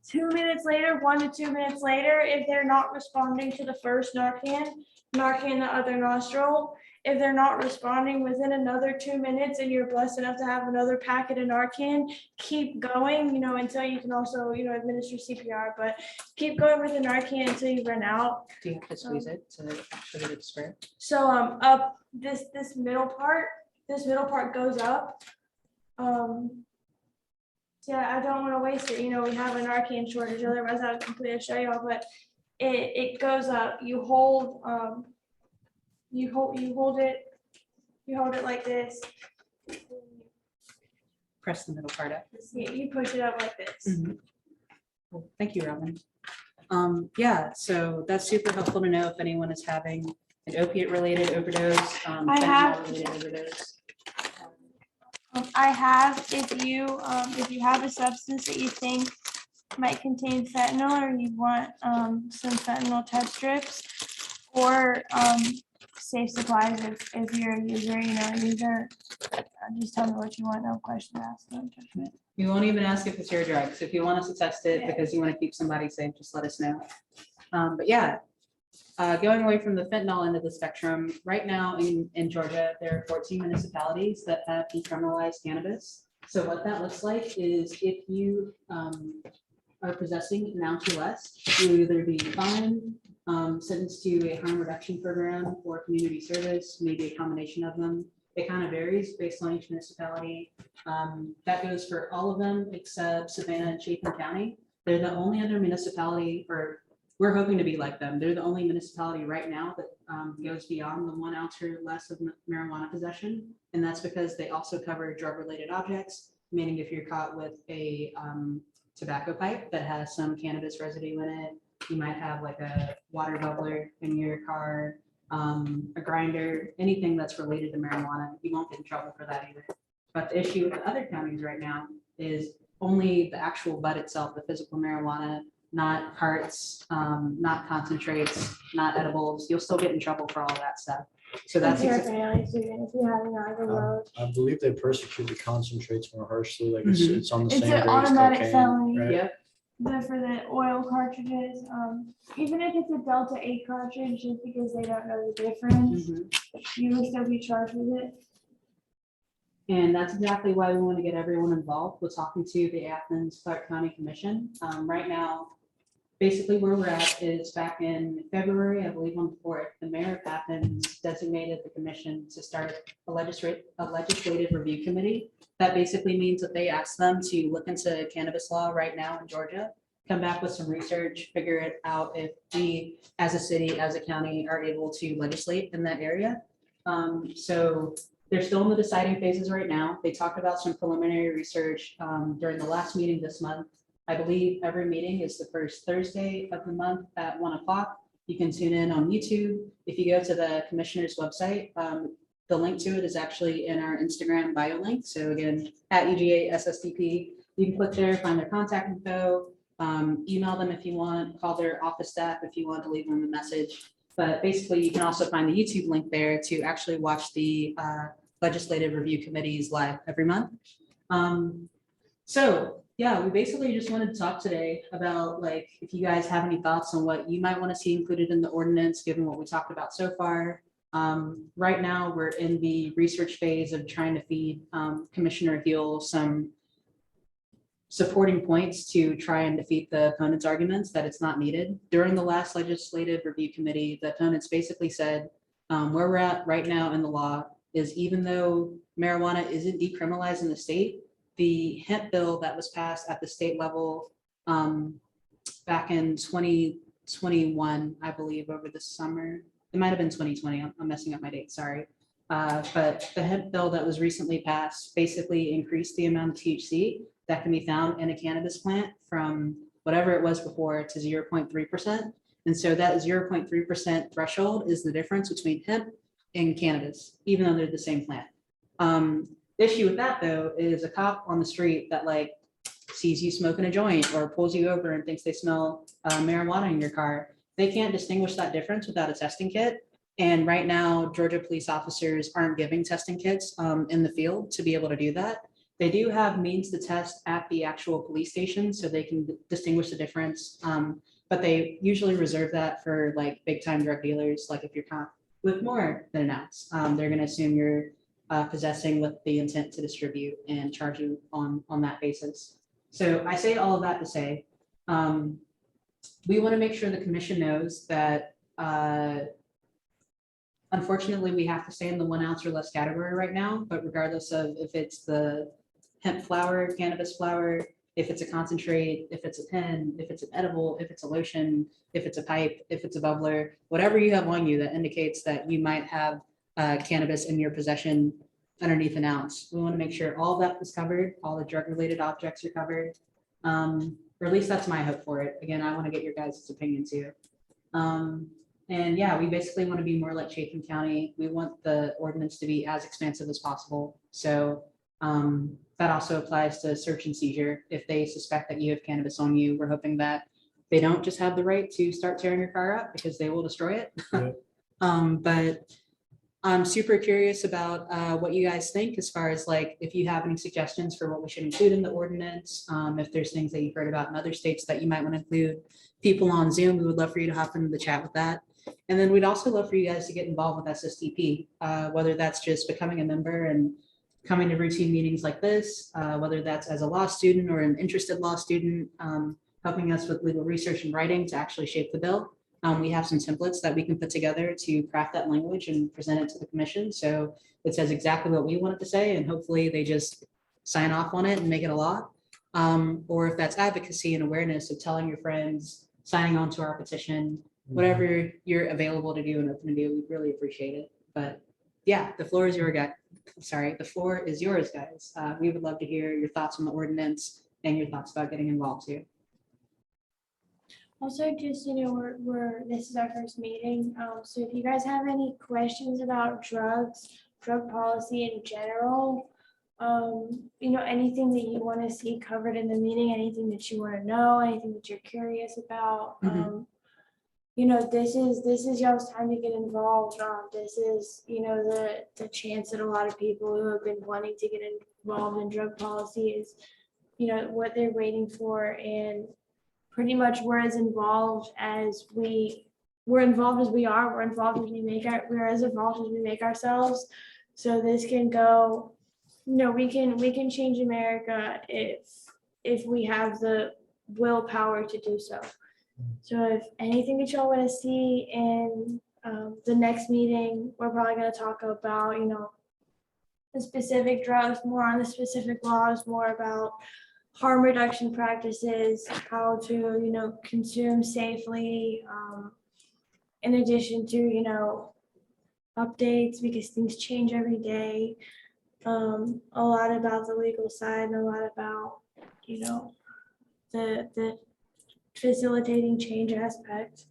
2 minutes later, 1 to 2 minutes later, if they're not responding to the first Narcan the other nostril. If they're not responding within another 2 minutes and you're blessed enough to have another packet of Narcan, keep going, until you can also, administer CPR, but keep going with the Narcan until you run out. Do you have to squeeze it so that it actually gets spray? So up this middle part goes up. Yeah, I don't want to waste it. We have a Narcan shortage, otherwise I would completely show you all, but it goes up. You hold it like this. Press the middle part up. You push it up like this. Well, thank you, Robin. Yeah, so that's super helpful to know if anyone is having an opiate-related overdose, fentanyl-related overdose. I have, if you have a substance that you think might contain fentanyl, or you want some fentanyl test strips, or safe supplies if you're a user, just tell me what you want, no question asked, no judgment. We won't even ask if it's your drug. So if you want us to test it Yeah. because you want to keep somebody safe, just let us know. But yeah, going away from the fentanyl end of the spectrum, right now in Georgia, there are 14 municipalities that have decriminalized cannabis. So what that looks like is if you are possessing an ounce or less, you will either be fined, sentenced to a harm reduction program or community service, maybe a combination of them. It kind of varies based on each municipality. That goes for all of them except Savannah and Chatham County. They're the only other municipality, or we're hoping to be like them. They're the only municipality right now that goes beyond the 1 ounce or less of marijuana possession. And that's because they also cover drug-related objects, meaning if you're caught with a tobacco pipe that has some cannabis residue in it, you might have like a water bubbler in your car, a grinder, anything that's related to marijuana, you won't get in trouble for that either. But the issue with the other counties right now is only the actual bud itself, the physical marijuana, not carts, not concentrates, not edibles. You'll still get in trouble for all that stuff. So that's If you're a family student, if you have an on the road. I believe they persecute the concentrates more harshly, like Mhm. it's on the It's same an grade as automatic cocaine, felony. right? Yep. For the oil cartridges, even if it's a Delta 8 cartridge, just because they don't know the difference, Mhm. you will still be charged with it. And that's exactly why we want to get everyone involved with talking to the Athens Clark County Commission. Right now, basically where we're at is back in February, I believe on the 4th, the mayor of Athens designated the commission to start a legislative review committee. That basically means that they asked them to look into cannabis law right now in Georgia, come back with some research, figure it out if we, as a city, as a county, are able to legislate in that area. So they're still in the deciding phases right now. They talked about some preliminary research during the last meeting this month. I believe every meeting is the first Thursday of the month at 1 o'clock. You can tune in on YouTube. If you go to the commissioner's website, the link to it is actually in our Instagram bio link. So again, at UGA SSDP, you can click there, find their contact info, email them if you want, call their office staff if you want to leave them a message. But basically, you can also find the YouTube link there to actually watch the legislative review committees live every month. So yeah, we basically just wanted to talk today about like, if you guys have any thoughts on what you might want to see included in the ordinance, given what we talked about so far. Right now, we're in the research phase of trying to feed Commissioner Hill some supporting points to try and defeat the opponent's arguments that it's not needed. During the last legislative review committee, the opponents basically said where we're at right now in the law is even though marijuana isn't decriminalized in the state, the hemp bill that was passed at the state level back in 2021, I believe, over the summer. It might have been 2020. I'm messing up my date, sorry. But the hemp bill that was recently passed basically increased the amount of THC that can be found in a cannabis plant from whatever it was before to 0.3%. And so that 0.3% threshold is the difference between hemp and cannabis, even though they're the same plant. The issue with that though is a cop on the street that like sees you smoking a joint or pulls you over and thinks they smell marijuana in your car. They can't distinguish that difference without a testing kit. And right now, Georgia police officers aren't giving testing kits in the field to be able to do that. They do have means to test at the actual police station so they can distinguish the difference. But they usually reserve that for like big time drug dealers. Like if you're caught with more than an ounce, they're going to assume you're possessing with the intent to distribute and charge you on that basis. So I say all of that to say, we want to make sure the commission knows that unfortunately, we have to stay in the 1 ounce or less category right now, but regardless of if it's the hemp flower, cannabis flower, if it's a concentrate, if it's a pen, if it's an edible, if it's a lotion, if it's a pipe, if it's a bubbler, whatever you have on you that indicates that you might have cannabis in your possession underneath an ounce. We want to make sure all that is covered, all the drug-related objects are covered, or at least that's my hope for it. Again, I want to get your guys' opinion too. And yeah, we basically want to be more like Chatham County. We want the ordinance to be as expansive as possible. So that also applies to search and seizure. If they suspect that you have cannabis on you, we're hoping that they don't just have the right to start tearing your car up because they will destroy it. Yeah. But I'm super curious about what you guys think as far as like, if you have any suggestions for what we should include in the ordinance, if there's things that you've heard about in other states that you might want to include. People on Zoom, we would love for you to hop into the chat with that. And then we'd also love for you guys to get involved with SSDP, whether that's just becoming a member and coming to routine meetings like this, whether that's as a law student or an interested law student. helping us with legal research and writing to actually shape the bill. We have some templates that we can put together to craft that language and present it to the commission. So it says exactly what we want it to say, and hopefully they just sign off on it and make it a law. Or if that's advocacy and awareness of telling your friends, signing on to our petition, whatever you're available to do and open to do, we really appreciate it. But yeah, the floor is yours, guys. Sorry, the floor is yours, guys. We would love to hear your thoughts on the ordinance and your thoughts about getting involved too. Also, just, you know, this is our first meeting. So if you guys have any questions about drugs, drug policy in general, you know, anything that you want to see covered in the meeting, anything that you want to know, anything that you're curious about, you know, this is y'all's time to get involved. This is, you know, the chance that a lot of people who have been wanting to get involved in drug policy is, you know, what they're waiting for. And pretty much we're as involved as we're involved as we are. We're involved as we're as involved as we make ourselves. So this can go, you know, we can change America if we have the willpower to do so. So if anything that y'all want to see in the next meeting, we're probably going to talk about, you know, the specific drugs, more on the specific laws, more about harm reduction practices, how to, you know, consume safely, in addition to, you know, updates because things change every day. A lot about the legal side and a lot about, you know, the facilitating change aspect.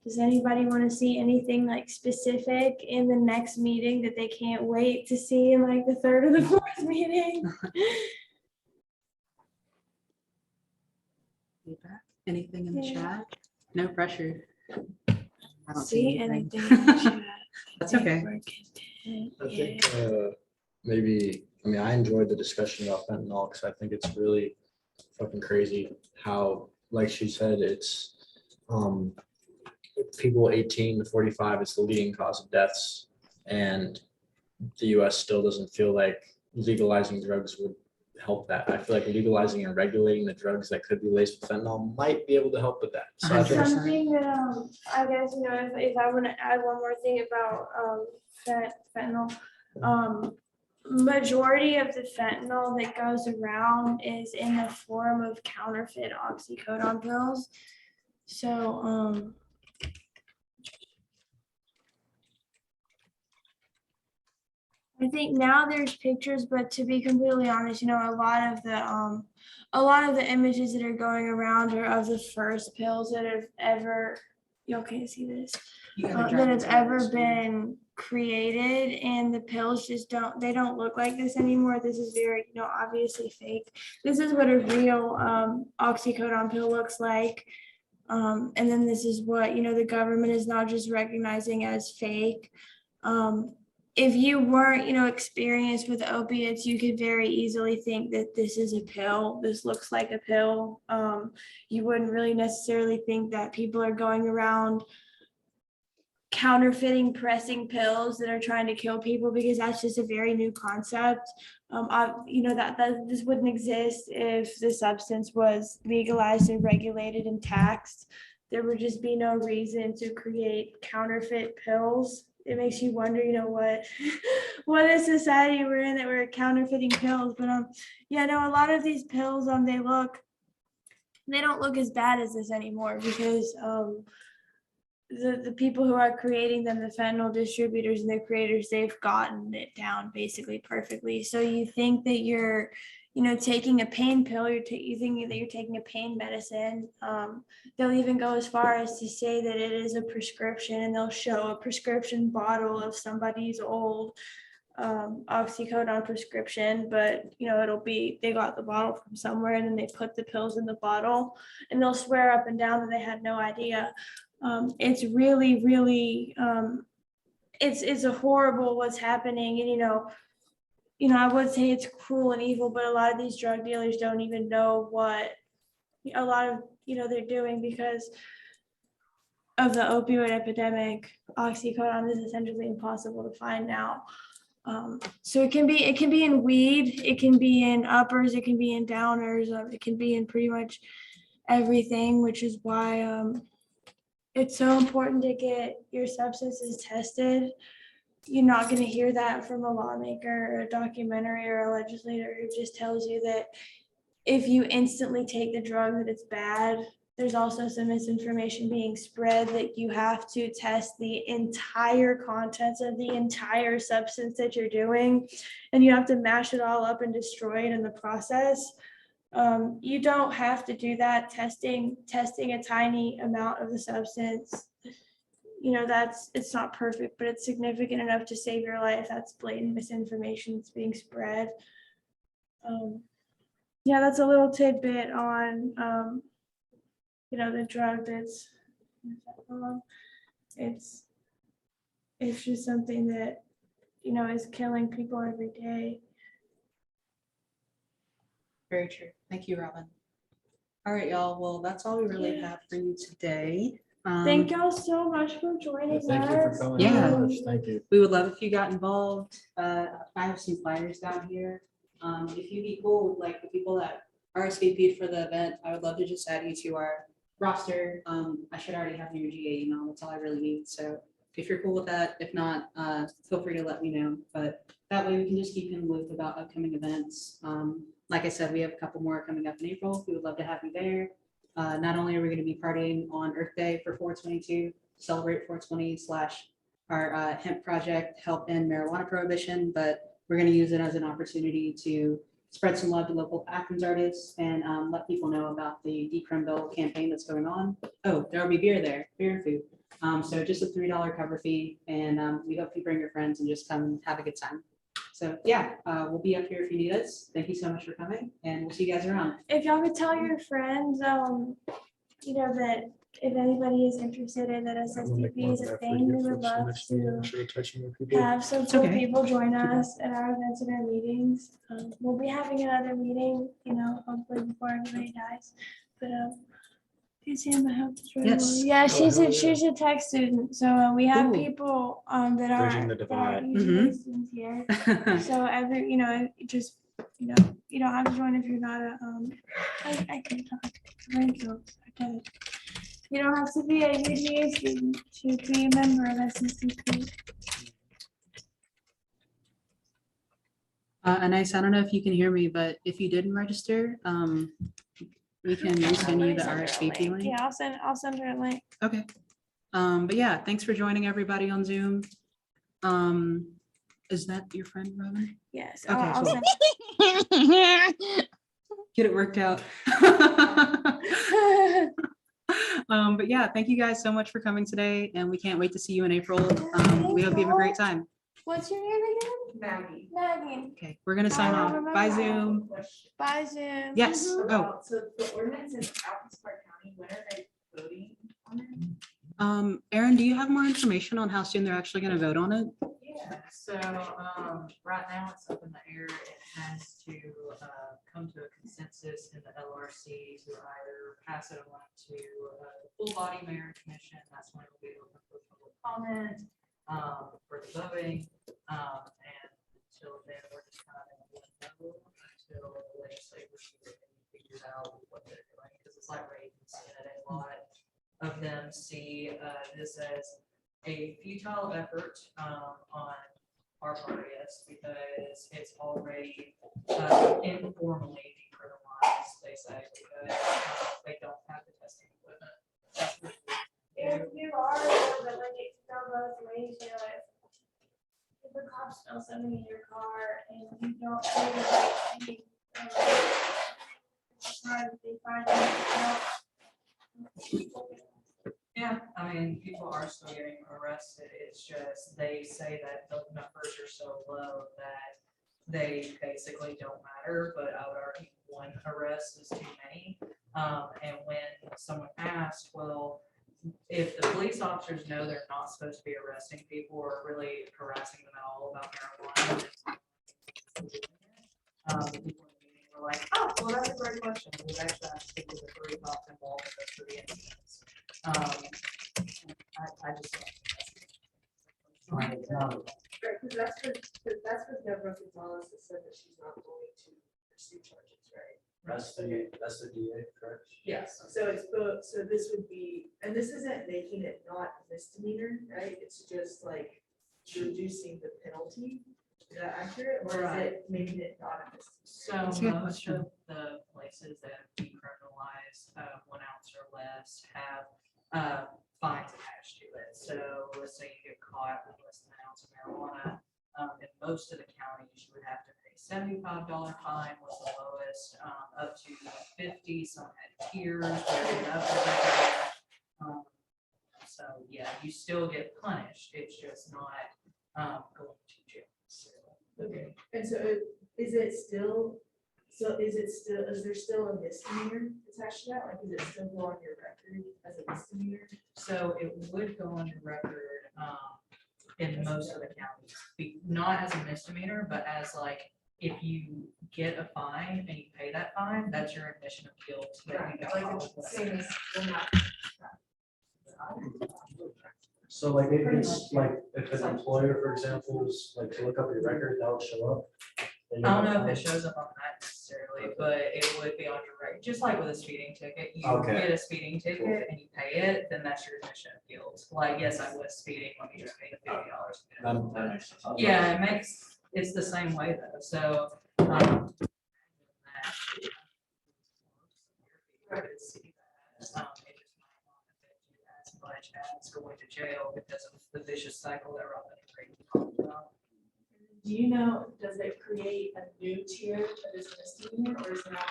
Does anybody want to see anything like specific in the next meeting that they can't wait to see in like the third or the fourth meeting? Feedback? Anything in the chat? No pressure. I don't See see anything. anything in the chat. That's okay. We're content. I Yeah. think maybe, I mean, I enjoyed the discussion about fentanyl because I think it's really fucking crazy how, like she said, it's people 18 to 45, it's the leading cause of deaths. And the US still doesn't feel like legalizing drugs would help that. I feel like legalizing and regulating the drugs that could be laced with fentanyl might be able to help with that. So I think, Something that I guess, you know, if I want to add one more thing about fentanyl, majority of the fentanyl that goes around is in the form of counterfeit oxycodone pills. So I think now there's pictures, but to be completely honest, you know, a lot of the images that are going around are of the first pills that have ever, y'all can't see this, that have ever been created, and the pills just don't look like this anymore. This is very, you know, obviously fake. This is what a real oxycodone pill looks like. And then this is what, you know, the government is now just recognizing as fake. If you weren't, you know, experienced with opiates, you could very easily think that this is a pill. This looks like a pill. You wouldn't really necessarily think that people are going around counterfeiting, pressing pills that are trying to kill people, because that's just a very new concept. You know, that this wouldn't exist if the substance was legalized and regulated and taxed. There would just be no reason to create counterfeit pills. It makes you wonder, you know, what is society we're in that we're counterfeiting pills. But yeah, no, a lot of these pills, they don't look as bad as this anymore, because the people who are creating them, the fentanyl distributors and the creators, they've gotten it down basically perfectly. So you think that you're, you know, taking a pain pill, you thinking that you're taking a pain medicine. They'll even go as far as to say that it is a prescription, and they'll show a prescription bottle of somebody's old oxycodone prescription, but you know, it'll be, they got the bottle from somewhere and then they put the pills in the bottle, and they'll swear up and down that they had no idea. It's really, really, it's a horrible what's happening. And, you know, I would say it's cruel and evil, but a lot of these drug dealers don't even know what a lot of, you know, they're doing because of the opioid epidemic. Oxycodone is essentially impossible to find now. So it can be in weed, it can be in uppers, it can be in downers, it can be in pretty much everything, which is why it's so important to get your substances tested. You're not going to hear that from a lawmaker or a documentary or a legislator who just tells you that if you instantly take the drug that it's bad. There's also some misinformation being spread that you have to test the entire contents of the entire substance that you're doing, and you have to mash it all up and destroy it in the process. You don't have to do that. Testing a tiny amount of the substance, it's not perfect, but it's significant enough to save your life. That's blatant misinformation that's being spread. Yeah, that's a little tidbit on the drug that's it's just something that is killing people every day. Very true. Thank you, Robin. All right, y'all. Well, that's all we really have for you today. Thank y'all so much for joining Thank you for us. coming. Yeah. Thank you. We would love if you got involved. I have some flyers down here. If you'd be cool with like the people that RSVP'd for the event, I would love to just add you to our roster. I should already have your GA email. That's all I really need. So if you're cool with that, if not, feel free to let me know. But that way we can just keep you in the loop about upcoming events. Like I said, we have a couple more coming up in April. We would love to have you there. Not only are we going to be partying on Earth Day for 422, celebrate 420 / our hemp project, help end marijuana prohibition, but we're going to use it as an opportunity to spread some love to local Athens artists and let people know about the Decriminalization campaign that's going on. Oh, there will be beer there, beer and food. So just a $3 cover fee, and we hope you bring your friends and just come and have a good time. So yeah, we'll be up here if you need us. Thank you so much for coming, and we'll see you guys around. If y'all could tell your friends, that if anybody is interested in that SSDP is a thing, we would love to have some cool okay. people join us at our events and our meetings. We'll be having another meeting, hopefully before everybody dies. But is Emma help us right Yes. away? Yeah, she's a tech student. So we have Cool. people that are Bridging the divide. UGA students here. So you don't have to join if you're not a I can talk. Brain jokes. I get it. You don't have to be a UGA student to be a member of SSDP. Anais, I don't know if you can hear me, but if you didn't register, we can resend you the RSVP link. Yeah, I'll send her a link. Okay. But yeah, thanks for joining everybody on Zoom. Is that your friend, Robin? Yes. Okay, I'll cool. send Get it worked out. But yeah, thank you guys so much for coming today, and we can't wait to see you in April. We hope you have a great time. What's your name again? Maggie. Maggie. Okay, we're gonna sign off. Bye, Zoom. Bye, Zoom. Yes. Oh, About, so the ordinance in Athens County, when are they voting on it? Erin, do you have more information on how soon they're actually gonna vote on it? Yeah, so right now it's up in the air. It has to come to a consensus in the LRC to either pass it on to the full body mayor and commission. That's when it will be open for public comment for the voting. And until then, we're just kind of in a limbo until the legislature figures out what they're doing, because it's like Ravens, and a lot of them see this as a futile effort on our part, yes, because it's already informally decriminalized, they say, because they don't have the testing equipment. That's what You are, but like it's not both ways, if the cops smell something in your car and you don't do the right thing, it's hard if they find it. Yeah, I mean, people are still getting arrested. It's just they say that the numbers are so low that they basically don't matter. But I would argue one arrest is too many. And when someone asks, well, if the police officers know they're not supposed to be arresting people or really harassing them at all about marijuana, the people in the meeting were like, oh, well, that's a great question. We've actually asked to speak with the 3 cops involved in those 3 incidents. I just. Right, because that's what Deborah Gonzalez has said, that she's not going to pursue charges, right? That's the DA, correct? Yes, so it's both, so this would be, and this isn't making it not a misdemeanor, right? It's just like reducing the penalty. Is that accurate, or is it making it not a misdemeanor? So most of the places that have decriminalized 1 ounce or less have fines attached to it. So let's say you get caught with less than 1 ounce of marijuana. In most of the counties, you would have to pay $75 fine was the lowest, up to 50. Some had tiers where it went up every day. So yeah, you still get punished. It's just not going to jail. Okay, and so is it still, is there still a misdemeanor attached to that? Like, is it still go on your record as a misdemeanor? So it would go on your record in most of the counties, not as a misdemeanor, but as like, if you get a fine and you pay that fine, that's your admission of guilt. that you got Like, caught it's with. same as, we're not. So like maybe it's like if an employer, for example, is like to look up your record, that would show up. I don't know if it shows up on that necessarily, but it would be on your record, just like with a speeding ticket. You Okay. get a speeding ticket and you pay it, then that's your admission of guilt. Like, yes, I was speeding, let me just pay the $50. That makes sense. Yeah, it's the same way though, so. It just might not affect you as much as going to jail because of the vicious cycle that Robin and Creighton talked about. Do you know, does it create a new tier that is misdemeanor, or is that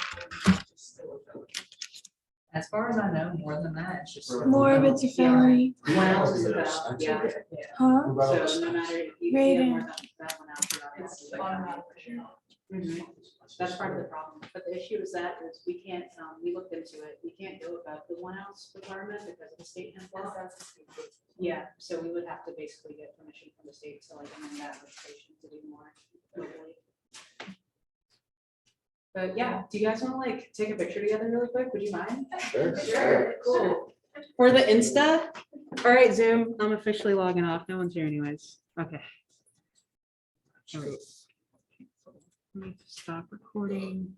just still a felony? As far as I know, more than that, it's just. More of it's a felony, One ounce is Yeah. about, yeah. huh? So no matter if you Right. get more than that 1 ounce, you're not It's gonna- automatic. Mhm. That's part of the problem, but the issue is that is we can't, we looked into it, we can't go above the 1 ounce requirement because of the state hemp law. Yeah, so we would have to basically get permission from the state to like amend that legislation to do more locally. But yeah, do you guys want to like take a picture together really quick? Would you mind? Sure, cool. For the Insta? All right, Zoom, I'm officially logging off. No one's here anyways. Okay. All right. Let me stop recording.